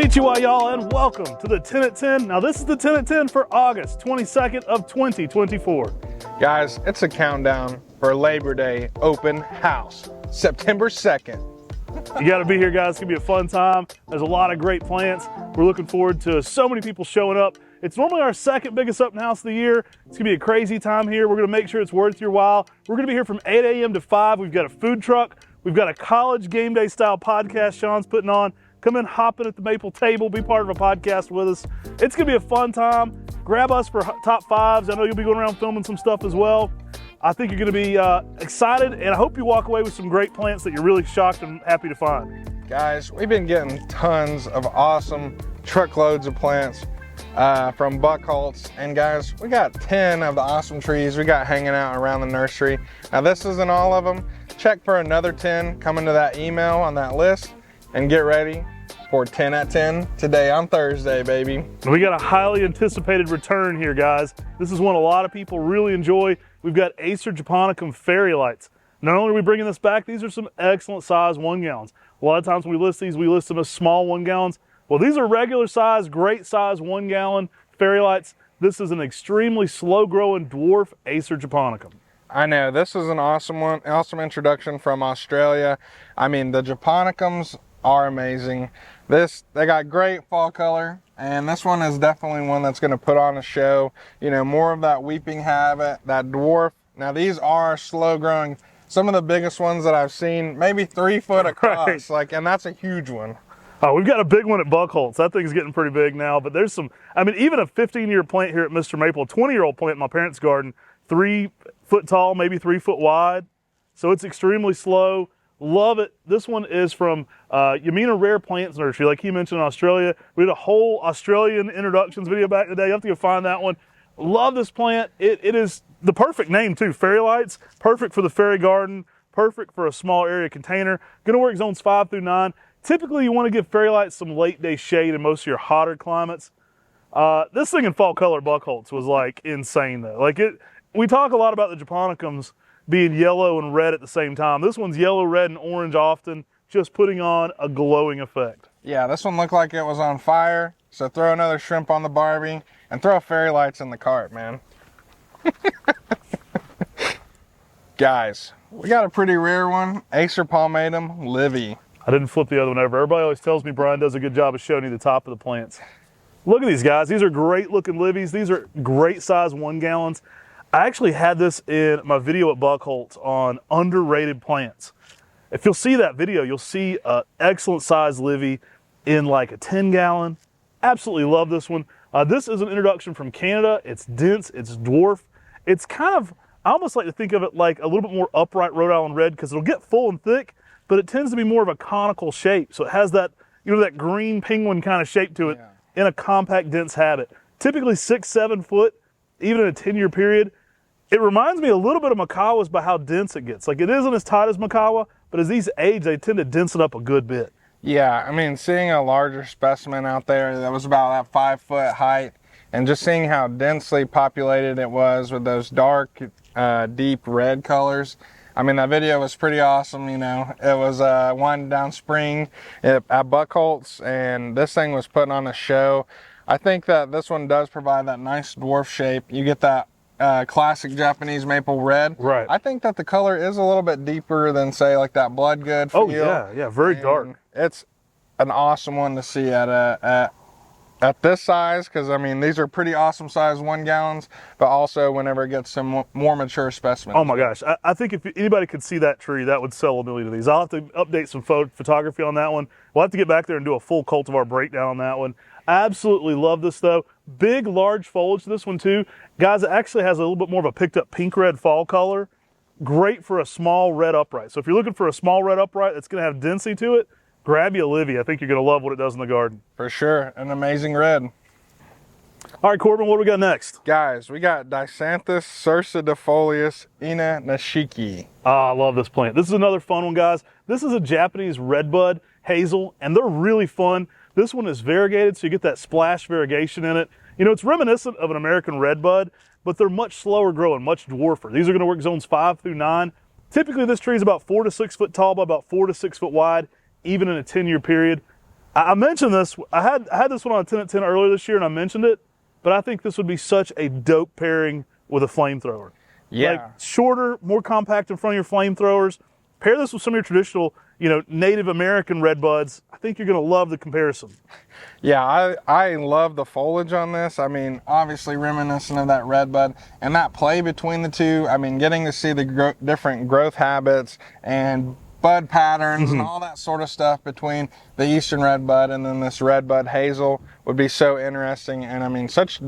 Konnichiwa, y'all, and welcome to the 10 at 10. Now, this is the 10 at 10 for August 22nd of 2024. Guys, it's a countdown for Labor Day open house, September 2nd. You got to be here, guys. It's going to be a fun time. There's a lot of great plants. We're looking forward to so many people showing up. It's normally our second biggest open house of the year. It's going to be a crazy time here. We're going to make sure it's worth your while. We're going to be here from 8 a.m. to 5. We've got a food truck. We've got a college game day style podcast Sean's putting on. Come in, hop in at the maple table, be part of a podcast with us. It's going to be a fun time. Grab us for top fives. I know you'll be going around filming some stuff as well. I think you're going to be excited, and I hope you walk away with some great plants that you're really shocked and happy to find. Guys, we've been getting tons of awesome truckloads of plants from Buckholz, and guys, we got 10 of the awesome trees we got hanging out around the nursery. Now, this isn't all of them. Check for another 10 coming to that email on that list, and get ready for 10 at 10 today on Thursday, baby. We got a highly anticipated return here, guys. This is one a lot of people really enjoy. We've got Acer japonicum fairy lights. Not only are we bringing this back, these are some excellent size 1 gallons. A lot of times when we list these, we list them as small 1 gallons. Well, these are regular size, great size 1 gallon fairy lights. This is an extremely slow growing dwarf Acer japonicum. I know, this is an awesome one, awesome introduction from Australia. I mean, the japonicums are amazing. They got great fall color, and this one is definitely one that's going to put on a show. You know, more of that weeping habit, that dwarf. Now, these are slow growing. Some of the biggest ones that I've seen, maybe 3 foot across, Right. and that's a huge one. Oh, we've got a big one at Buckholz. That thing's getting pretty big now, but there's some, I mean, even a 15-year plant here at MrMaple, a 20-year-old plant in my parents' garden, 3 foot tall, maybe 3 foot wide. So it's extremely slow. Love it. This one is from Yamina Rare Plants Nursery, like he mentioned in Australia. We did a whole Australian introductions video back in the day. You have to go find that one. Love this plant. It is the perfect name too. Fairy lights, perfect for the fairy garden, perfect for a small area container. Gonna work zones 5 through 9. Typically you want to give fairy lights some late day shade in most of your hotter climates. This thing in fall color Buckholz was like insane though. Like we talk a lot about the japonicums being yellow and red at the same time. This one's yellow, red, and orange often, just putting on a glowing effect. Yeah, this one looked like it was on fire, so throw another shrimp on the Barbie and throw fairy lights in the cart, man. Guys, we got a pretty rare one, Acer palmatum, Livy. I didn't flip the other one over. Everybody always tells me Brian does a good job of showing you the top of the plants. Look at these guys. These are great looking Livys. These are great size 1 gallons. I actually had this in my video at Buckholz on underrated plants. If you'll see that video, you'll see an excellent size Livy in like a 10 gallon. Absolutely love this one. This is an introduction from Canada. It's dense, it's dwarf. It's kind of, I almost like to think of it like a little bit more upright Rhode Island red because it'll get full and thick, but it tends to be more of a conical shape. So it has that, you know, that green penguin kind of shape to it in a compact, dense habit. Typically 6-7 foot, even in a 10-year period. It reminds me a little bit of Macawas by how dense it gets. Like it isn't as tight as Macawa, but as these age, they tend to dense it up a good bit. Yeah, I mean, seeing a larger specimen out there that was about that 5 foot height, and just seeing how densely populated it was with those dark, deep red colors. I mean, that video was pretty awesome, you know. It was winding down spring at Buckholz, and this thing was putting on a show. I think that this one does provide that nice dwarf shape. You get that classic Japanese maple red. Right. I think that the color is a little bit deeper than, say, like that blood good feel. Oh yeah, very dark. It's an awesome one to see at this size, because I mean these are pretty awesome size 1 gallons, but also whenever it gets some more mature specimens. Oh my gosh, I think if anybody could see that tree, that would sell a million of these. I'll have to update some photography on that one. We'll have to get back there and do a full cultivar breakdown on that one. Absolutely love this though. Big, large foliage to this one too. Guys, it actually has a little bit more of a picked up pink red fall color. Great for a small red upright. So if you're looking for a small red upright that's gonna have density to it, grab you a Livy. I think you're gonna love what it does in the garden. For sure, an amazing red. All right, Corbin, what do we got next? Guys, we got Disanthus cercidifolius ina nashiki. Ah, I love this plant. This is another fun one, guys. This is a Japanese redbud hazel, and they're really fun. This one is variegated, so you get that splash variegation in it. You know, it's reminiscent of an American redbud, but they're much slower growing, much dwarfer. These are gonna work zones 5 through 9. Typically, this tree is about 4 to 6 foot tall by about 4 to 6 foot wide, even in a 10-year period. I mentioned this. I had this one on a 10 at 10 earlier this year, and I mentioned it. But I think this would be such a dope pairing with a flamethrower. Yeah. Like shorter, more compact in front of your flamethrowers. Pair this with some of your traditional, Native American red buds. I think you're going to love the comparison. Yeah, I love the foliage on this. I mean, obviously reminiscent of that red bud, and that play between the two. I mean, getting to see the different growth habits and bud patterns and all that sort of stuff between the Eastern red bud and then this red bud Hazel would be so interesting. And I mean, such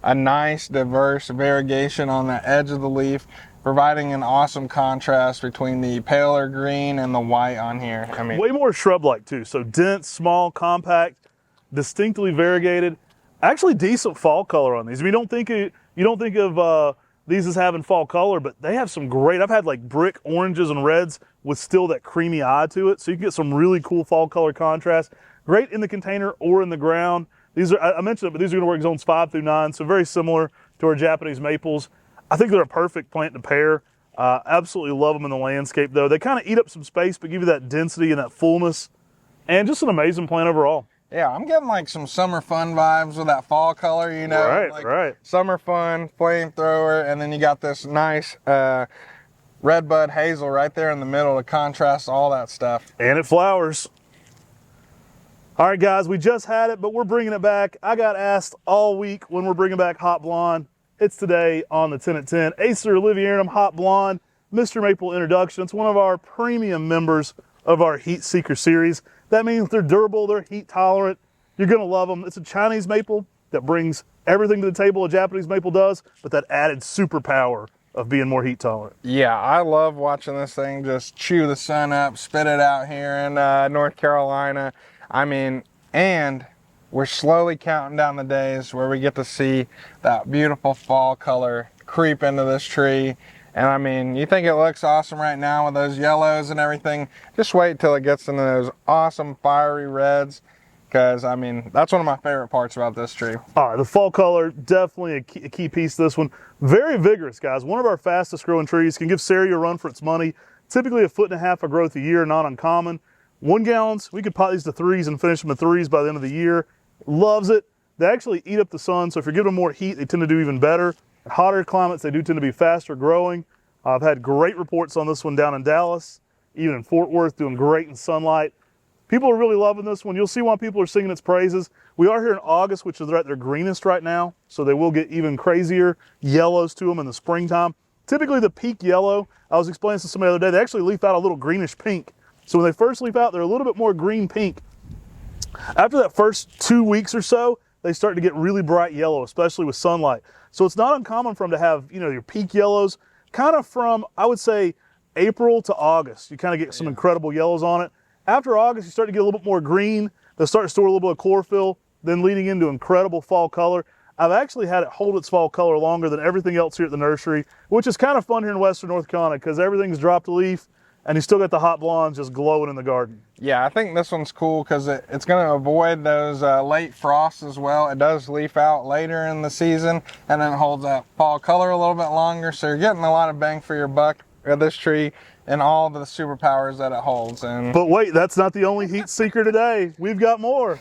a nice, diverse variegation on the edge of the leaf, providing an awesome contrast between the paler green and the white on here. I mean, way more shrub-like too. So dense, small, compact, distinctly variegated. Actually, decent fall color on these. I mean, you don't think of these as having fall color, but they have some great. I've had like brick oranges and reds with still that creamy eye to it, so you can get some really cool fall color contrast. Great in the container or in the ground. These are, I mentioned it, but these are going to work zones 5 through 9, so very similar to our Japanese maples. I think they're a perfect plant to pair. Absolutely love them in the landscape, though. They kind of eat up some space, but give you that density and that fullness, and just an amazing plant overall. Yeah, I'm getting like some summer fun vibes with that fall color, Right, like right. Summer fun, flamethrower, and then you got this nice red bud Hazel right there in the middle to contrast all that stuff. And it flowers. All right, guys, we just had it, but we're bringing it back. I got asked all week when we're bringing back Hot Blonde. It's today on the 10 at 10. Acer Olivium Hot Blonde, MrMaple introduction. It's one of our premium members of our Heat Seeker series. That means they're durable, they're heat tolerant. You're gonna love them. It's a Chinese maple that brings everything to the table a Japanese maple does, but that added superpower of being more heat tolerant. Yeah, I love watching this thing just chew the sun up, spit it out here in North Carolina. I mean, and we're slowly counting down the days where we get to see that beautiful fall color creep into this tree. And I mean, you think it looks awesome right now with those yellows and everything. Just wait till it gets into those awesome fiery reds, because I mean, that's one of my favorite parts about this tree. All right, the fall color, definitely a key piece to this one. Very vigorous, guys. One of our fastest growing trees. Can give Sari a run for its money. Typically 1.5 foot of growth a year, not uncommon. 1 gallons, we could pot these to 3s and finish them at 3s by the end of the year. Loves it. They actually eat up the sun, so if you're giving them more heat, they tend to do even better. Hotter climates, they do tend to be faster growing. I've had great reports on this one down in Dallas, even in Fort Worth, doing great in sunlight. People are really loving this one. You'll see why people are singing its praises. We are here in August, which is at their greenest right now, so they will get even crazier yellows to them in the springtime. Typically the peak yellow, I was explaining this to somebody the other day, they actually leaf out a little greenish pink. So when they first leaf out, they're a little bit more green pink. After that first 2 weeks or so, they start to get really bright yellow, especially with sunlight. So it's not uncommon for them to have, your peak yellows kind of from, I would say, April to August. You kind of get some incredible yellows on it. After August, you start to get a little bit more green. They'll start to store a little bit of chlorophyll, then leading into incredible fall color. I've actually had it hold its fall color longer than everything else here at the nursery, which is kind of fun here in Western North Carolina because everything's dropped a leaf and you still got the hot blondes just glowing in the garden. Yeah, I think this one's cool because it's going to avoid those late frosts as well. It does leaf out later in the season and then holds that fall color a little bit longer. So you're getting a lot of bang for your buck of this tree and all the superpowers that it holds. But wait, that's not the only heat seeker today. We've got more.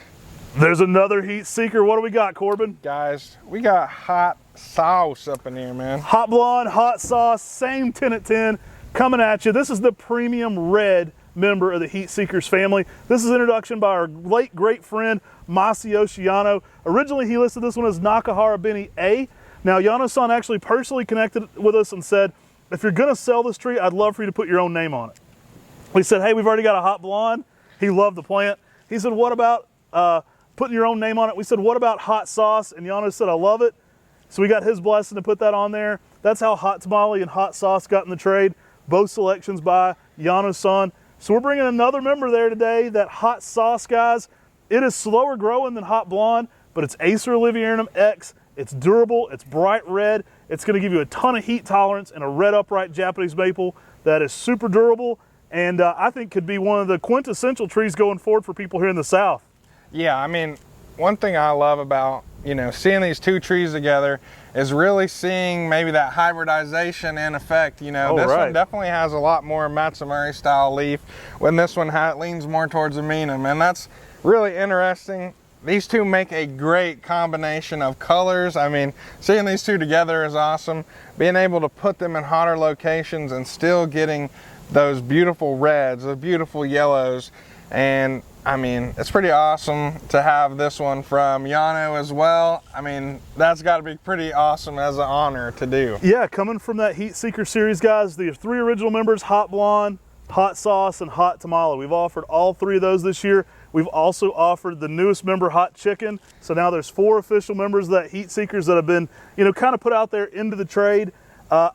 There's another heat seeker. What do we got, Corbin? Guys, we got hot sauce up in here, man. Hot blonde, hot sauce, same 10 at 10 coming at you. This is the premium red member of the Heat Seekers family. This is introduction by our late great friend Masayoshi Yano. Originally he listed this one as Nakahara Beni A. Now Yano-san actually personally connected with us and said, if you're gonna sell this tree, I'd love for you to put your own name on it. We said, hey, we've already got a hot blonde. He loved the plant. He said, what about putting your own name on it? We said, what about hot sauce? And Yano said, I love it. So we got his blessing to put that on there. That's how hot tamale and hot sauce got in the trade. Both selections by Yano-san. So we're bringing another member there today, that hot sauce, guys. It is slower growing than hot blonde, but it's Acer Olivium X. It's durable, it's bright red. It's gonna give you a ton of heat tolerance and a red upright Japanese maple that is super durable and I think could be one of the quintessential trees going forward for people here in the South. Yeah, I mean, one thing I love about, seeing these two trees together is really seeing maybe that hybridization in effect. This one definitely has a lot more Matsumuri style leaf when this one leans more towards a Minam, and really interesting. These two make a great combination of colors. I mean, seeing these two together is awesome. Being able to put them in hotter locations and still getting those beautiful reds, those beautiful yellows. And I mean, it's pretty awesome to have this one from Yano as well. I mean, that's got to be pretty awesome as an honor to do. Yeah, coming from that Heat Seeker series, guys, the 3 original members, Hot Blonde, Hot Sauce, and Hot Tamale. We've offered all 3 of those this year. We've also offered the newest member, Hot Chicken. So now there's 4 official members of that Heat Seekers that have been, you know, kind of put out there into the trade. I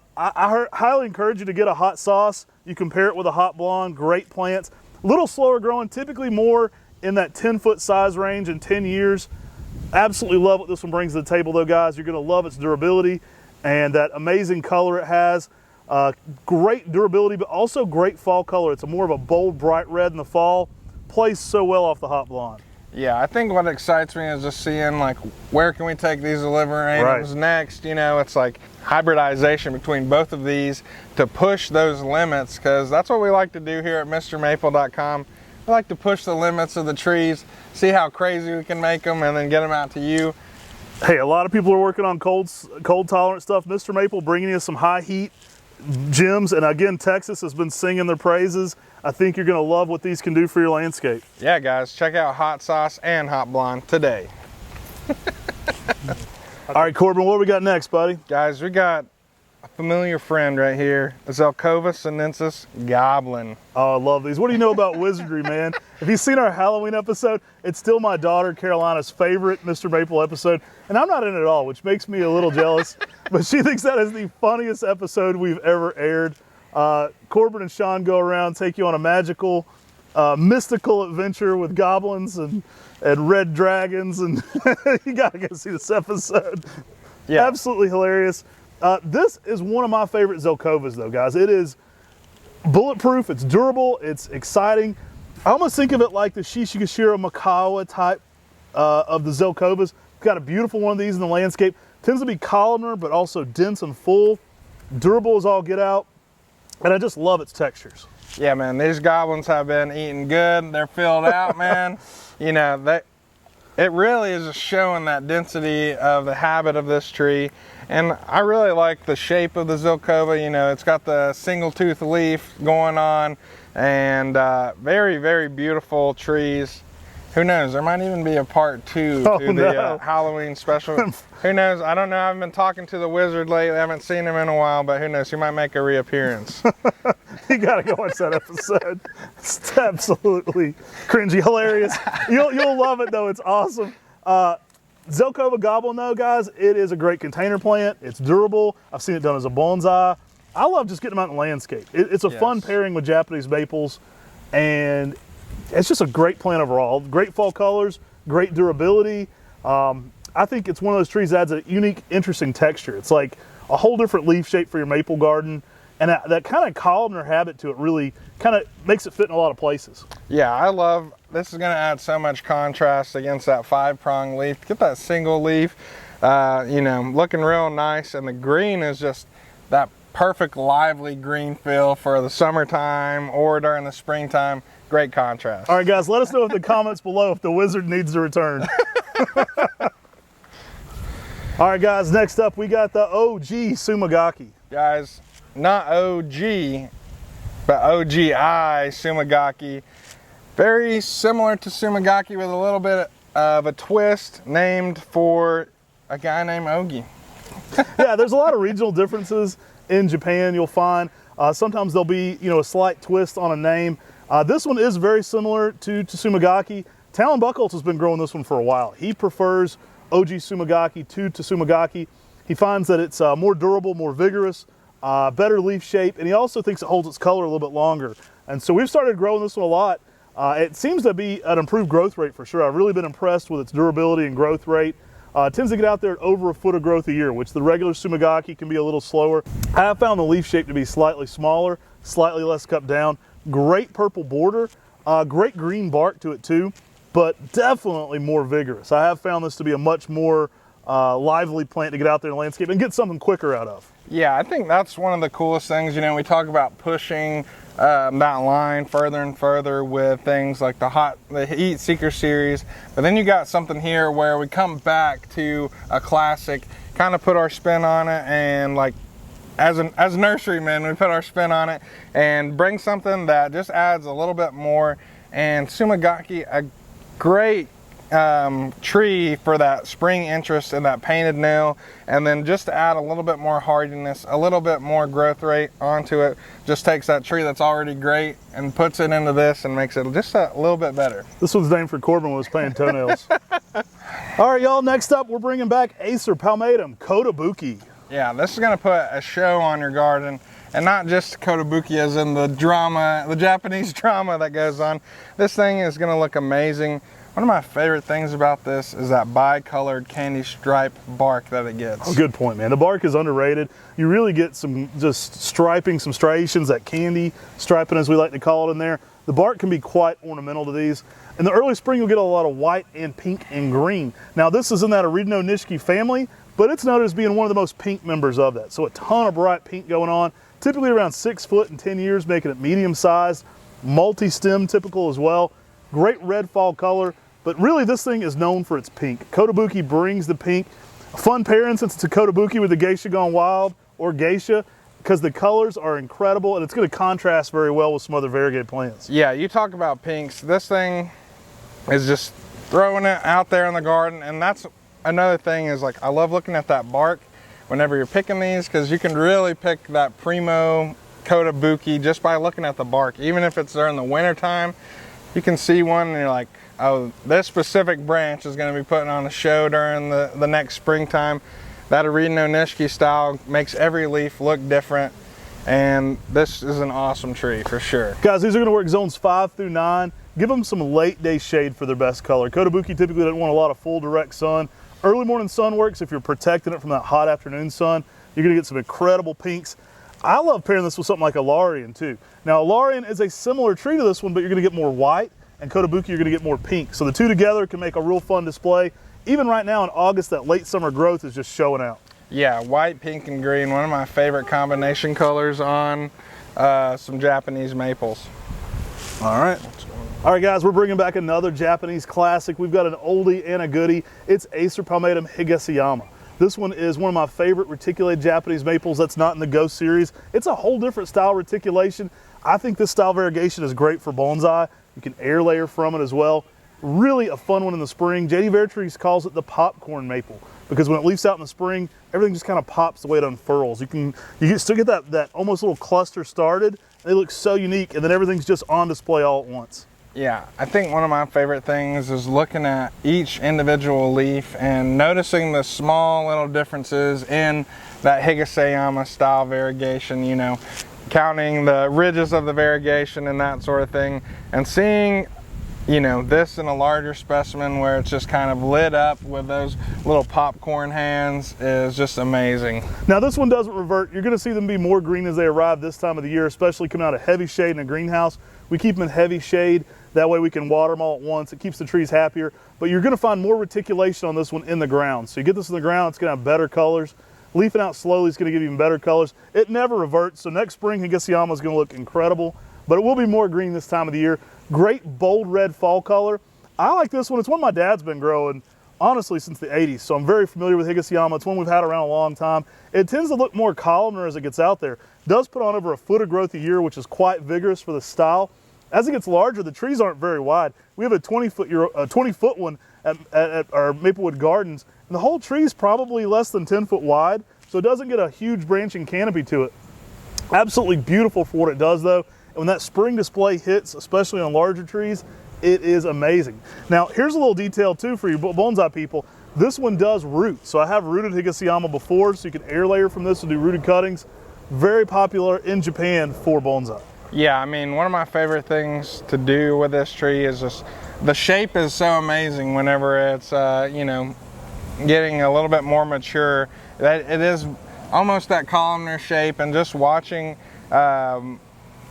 highly encourage you to get a Hot Sauce. You compare it with a Hot Blonde, great plants. A little slower growing, typically more in that 10-foot size range in 10 years. Absolutely love what this one brings to the table though, guys. You're gonna love its durability and that amazing color it has. Great durability, but also great fall color. It's more of a bold, bright red in the fall. Plays so well off the Hot Blonde. Yeah, I think what excites me is just seeing like where can we take these Oliviums next. You know, it's like hybridization between both of these to push those limits, because that's what we like to do here at MrMaple.com. We like to push the limits of the trees, see how crazy we can make them, and then get them out to you. Hey, a lot of people are working on cold tolerant stuff. Mr. Maple bringing you some high heat gems, and again, Texas has been singing their praises. I think you're gonna love what these can do for your landscape. Yeah, guys, check out Hot Sauce and Hot Blonde today. All right, Corbin, what do we got next, buddy? Guys, we got a familiar friend right here, the Zova Cinus Goblin. Oh, I love these. What do you know about wizardry, man? If you've seen our Halloween episode, it's still my daughter Carolina's favorite Mr. Maple episode, and I'm not in it at all, which makes me a little jealous, but she thinks that is the funniest episode we've ever aired. Corbin and Sean go around, take you on a magical, mystical adventure with goblins and red dragons, and you gotta go see this episode. Yeah, absolutely hilarious. This is one of my favorite Zelkovas though, guys. It is bulletproof, it's durable, it's exciting. I almost think of it like the Shishigashira Makawa type of the Zelkovas. Got a beautiful one of these in the landscape. Tends to be columnar, but also dense and full. Durable as all get out. And I just love its textures. Yeah, man, these goblins have been eating good. They're filled out, man. You know, it really is just showing that density of the habit of this tree. And I really like the shape of the Zelkova. You know, it's got the single tooth leaf going on, and very, very beautiful trees. Who knows? There might even be a part 2 to the Halloween special. Who knows? I don't know. I haven't been talking to the wizard lately. I haven't seen him in a while, but who knows? He might make a reappearance. You gotta go watch that episode. It's absolutely cringy, hilarious. You'll love it though. It's awesome. Zelkova Goblin though, guys, it is a great container plant. It's durable. I've seen it done as a bonsai. I love just getting them out in the landscape. It's a fun pairing with Japanese maples, and it's just a great plant overall. Great fall colors, great durability. I think it's one of those trees that adds a unique, interesting texture. It's like a whole different leaf shape for your maple garden, and that kind of columnar habit to it really kind of makes it fit in a lot of places. Yeah, I love, this is gonna add so much contrast against that 5-prong leaf. Get that single leaf, you know, looking real nice, and the green is just that perfect lively green feel for the summertime or during the springtime. Great contrast. All right, guys, let us know in the comments below if the wizard needs to return. All right, guys, next up we got the OG Sumagaki. Guys, not OG, but OGI Sumagaki. Very similar to Sumagaki with a little bit of a twist, named for a guy named Ogi. Yeah, there's a lot of regional differences in Japan, you'll find. Sometimes there'll be, you know, a slight twist on a name. This one is very similar to Sumagaki. Talon Buchholz has been growing this one for a while. He prefers OG Sumagaki to Sumagaki. He finds that it's more durable, more vigorous, better leaf shape, and he also thinks it holds its color a little bit longer. And so we've started growing this one a lot. It seems to be an improved growth rate for sure. I've really been impressed with its durability and growth rate. It tends to get out there at over 1 foot of growth a year, which the regular Sumagaki can be a little slower. I have found the leaf shape to be slightly smaller, slightly less cut down. Great purple border, great green bark to it too, but definitely more vigorous. I have found this to be a much more lively plant to get out there in the landscape and get something quicker out of. Yeah, I think that's one of the coolest things. You know, we talk about pushing that line further and further with things like the Heat Seeker series. But then you got something here where we come back to a classic, kind of put our spin on it, and like as nurserymen, we put our spin on it and bring something that just adds a little bit more. And Sumaki, a great tree for that spring interest and that painted nail, and then just to add a little bit more hardiness, a little bit more growth rate onto it, just takes that tree that's already great and puts it into this and makes it just a little bit better. This one's named for Corbin when he was painting toenails. All right, y'all, next up we're bringing back Acer palmatum Kabuki. Yeah, this is going to put a show on your garden, and not just Kabuki as in the drama, the Japanese drama that goes on. This thing is going to look amazing. One of my favorite things about this is that bicolored candy stripe bark that it gets. Oh, good point, man. The bark is underrated. You really get some just striping, some striations, that candy striping as we like to call it in there. The bark can be quite ornamental to these. In the early spring, you'll get a lot of white and pink and green. Now, this is in that Aridino Nishiki family, but it's noted as being one of the most pink members of that. So a ton of bright pink going on, typically around 6 foot and 10 years, making it medium sized, multi-stem typical as well. Great red fall color. But really, this thing is known for its pink. Kabuki brings the pink. A fun pairing since it's a Kabuki with the Geisha Gone Wild or Geisha, because the colors are incredible and it's going to contrast very well with some other variegated plants. Yeah, you talk about pinks. This thing is just throwing it out there in the garden, and that's another thing is like I love looking at that bark whenever you're picking these, because you can really pick that primo Kabuki just by looking at the bark. Even if it's during the winter time, you can see one and you're like, oh, this specific branch is going to be putting on a show during the next springtime. That Aridino Nishiki style makes every leaf look different, and this is an awesome tree for sure. Guys, these are going to work zones 5 through 9. Give them some late day shade for their best color. Kabuki typically doesn't want a lot of full direct sun. Early morning sun works if you're protecting it from that hot afternoon sun. You're going to get some incredible pinks. I love pairing this with something like Alarian too. Now, Alarian is a similar tree to this one, but you're going to get more white, and Kabuki you're going to get more pink. So the two together can make a real fun display. Even right now in August, that late summer growth is just showing out. Yeah, white, pink, and green, one of my favorite combination colors on some Japanese maples. All right, guys, we're bringing back another Japanese classic. We've got an oldie and a goodie. It's Acer palmatum Hiyama. This one is one of my favorite reticulated Japanese maples that's not in the Go series. It's a whole different style reticulation. I think this style variegation is great for bonsai. You can air layer from it as well. Really a fun one in the spring. J.D. Vertrees calls it the popcorn maple, because when it leaves out in the spring, everything just kind of pops the way it unfurls. You still get that almost little cluster started. They look so unique, and then everything's just on display all at once. Yeah, I think one of my favorite things is looking at each individual leaf and noticing the small little differences in that Hiyama style variegation, you know, counting the ridges of the variegation and that sort of thing, and seeing, you know, this in a larger specimen where it's just kind of lit up with those little popcorn hands is just amazing. Now this one doesn't revert. You're going to see them be more green as they arrive this time of the year, especially coming out of heavy shade in a greenhouse. We keep them in heavy shade. That way we can water them all at once. It keeps the trees happier. But you're going to find more reticulation on this one in the ground. So you get this in the ground, it's going to have better colors. Leafing out slowly is going to give you even better colors. It never reverts. So next spring, Hiyama is going to look incredible. But it will be more green this time of the year. Great bold red fall color. I like this one. It's one my dad's been growing, honestly, since the 80s. So I'm very familiar with Hiyama. It's one we've had around a long time. It tends to look more columnar as it gets out there. It does put on over a foot of growth a year, which is quite vigorous for the style. As it gets larger, the trees aren't very wide. We have a 20-foot one at our Maplewood Gardens, and the whole tree is probably less than 10 foot wide, so it doesn't get a huge branching canopy to it. Absolutely beautiful for what it does, though. And when that spring display hits, especially on larger trees, it is amazing. Now, here's a little detail, too, for you bonsai people. This one does root. So I have rooted Hiyama before, so you can air layer from this and do rooted cuttings. Very popular in Japan for bonsai. Yeah, I mean, one of my favorite things to do with this tree is just the shape is so amazing whenever it's, you know, getting a little bit more mature. That it is almost that columnar shape, and just watching,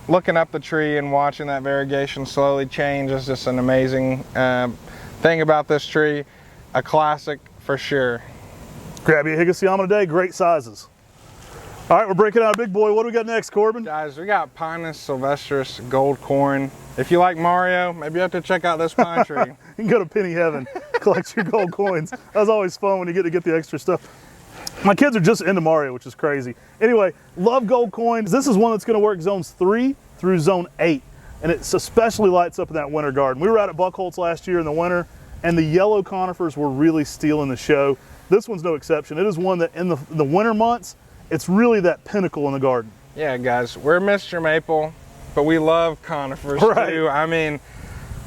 looking up the tree and watching that variegation slowly change is just an amazing thing about this tree. A classic for sure. Grab you a Hiyama today, great sizes. All right, we're breaking out a big boy. What do we got next, Corbin? Guys, we got Pinus Sylvestris GoldCorin. If you like Mario, maybe you have to check out this pine tree. You can go to Penny Heaven, collect your gold coins. That's always fun when you get to get the extra stuff. My kids are just into Mario, which is crazy. Anyway, love gold coins. This is one that's going to work zones 3 through zone 8, and it especially lights up in that winter garden. We were out at Buckholtz last year in the winter, and the yellow conifers were really stealing the show. This one's no exception. It is one that in the winter months, it's really that pinnacle in the garden. Yeah, guys, we're MrMaple, but we love conifers too. I mean,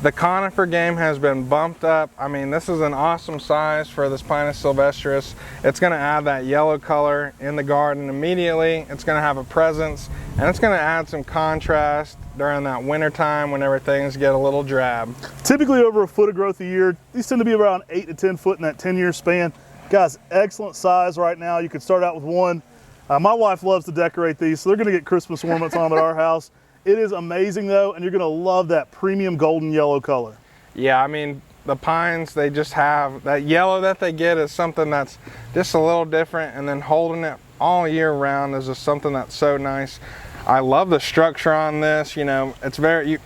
the conifer game has been bumped up. I mean, this is an awesome size for this Pinus Sylvestris. It's going to add that yellow color in the garden immediately. It's going to have a presence, and it's going to add some contrast during that winter time whenever things get a little drab. Typically over a foot of growth a year. These tend to be around 8 to 10 foot in that 10-year span. Guys, excellent size right now. You could start out with one. My wife loves to decorate these, so they're going to get Christmas ornaments on them at our house. It is amazing though, and you're going to love that premium golden yellow color. Yeah, I mean, the pines, they just have that yellow that they get is something that's just a little different, and then holding it all year round is just something that's so nice. I love the structure on this. You know, it's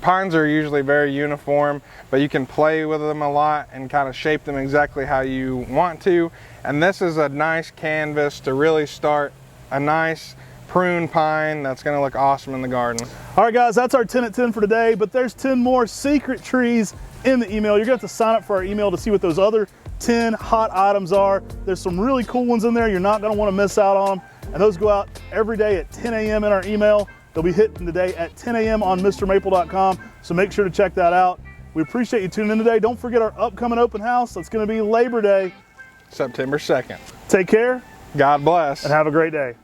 pines are usually very uniform, but you can play with them a lot and kind of shape them exactly how you want to. And this is a nice canvas to really start a nice prune pine that's going to look awesome in the garden. All right, guys, that's our 10 at 10 for today, but there's 10 more secret trees in the email. You're going to have to sign up for our email to see what those other 10 hot items are. There's some really cool ones in there. You're not going to want to miss out on them. And those go out every day at 10 a.m. in our email. They'll be hitting today at 10 a.m. on MrMaple.com, so make sure to check that out. We appreciate you tuning in today. Don't forget our upcoming open house. That's going to be Labor Day, September 2nd. Take care. God bless. And have a great day.